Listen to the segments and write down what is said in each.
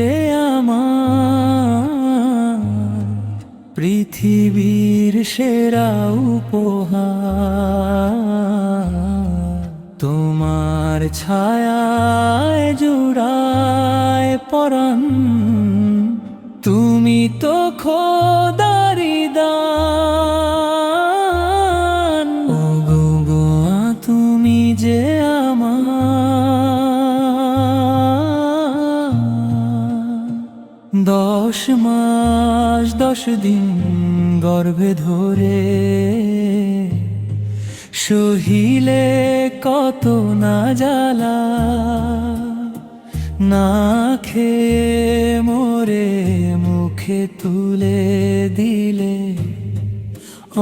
যে আমার পৃথিবীর সেরা উপহার। তোমার ছায়ায় জুড়ায় পরাণ, তুমি তো খোদারি দান। ওগো গোয়া তুমি যে আমার 10 মাস 10 দিন গর্ভে ধরে সহিলে কত না জ্বালা, না খেয়ে মোরে মুখে তুলে দিলে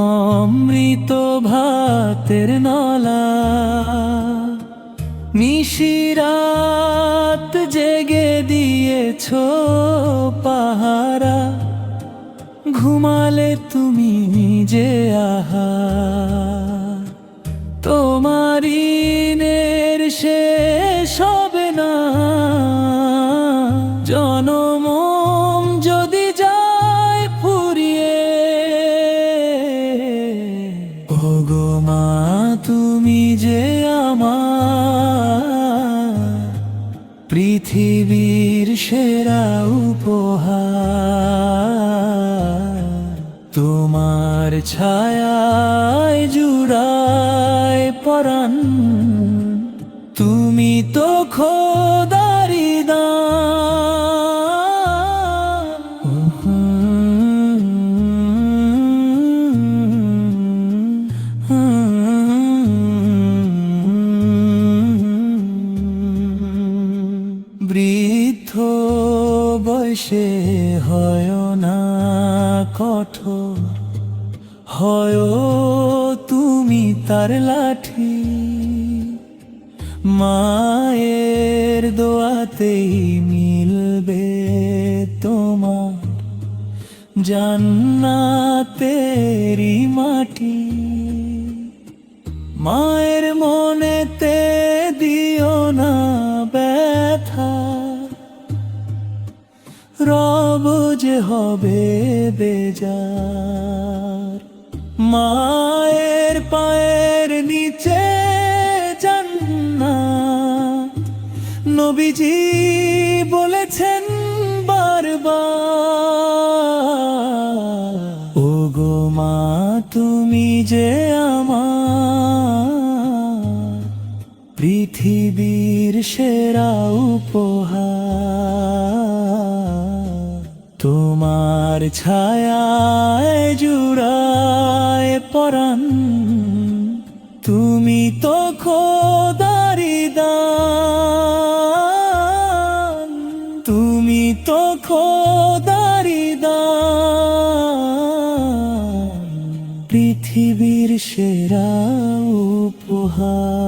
অমৃত ভাতের নলা। নিশিরাত জেগে দিয়েছো পাহারা, ঘুমালে তুমি যে আহার। তোমার ঋণের শেষ হবে না, জনম যদি যায় ফুরিয়ে। ওগো মা তুমি যে আমার পৃথিবীর সেরা উপহার। তোমার ছায়ায় জুড়ায় পরাণ, তুমি তো খোদারি দান। বৃদ্ধ বয়সে হয় না কঠোর, হয় তুমি তার লাঠি। মায়ের দোয়াতেই মিলবে তোমার জান্নাতেরি মাটি। মায়ের মনেতে দিও না ব্যথা, রব যে হবে বেজার। মায়ের পায়ের নিচে জান্নাত, নবীজি বলেছেন বারবার। ওগো মা তুমি যে আমার পৃথিবীর সেরা উপহার। তোমার ছায়ায় জুড়ায় পরাণ, তুমি তো খোদারি দান। তুমি তো খোদারি দান, পৃথিবীর সেরা উপহার।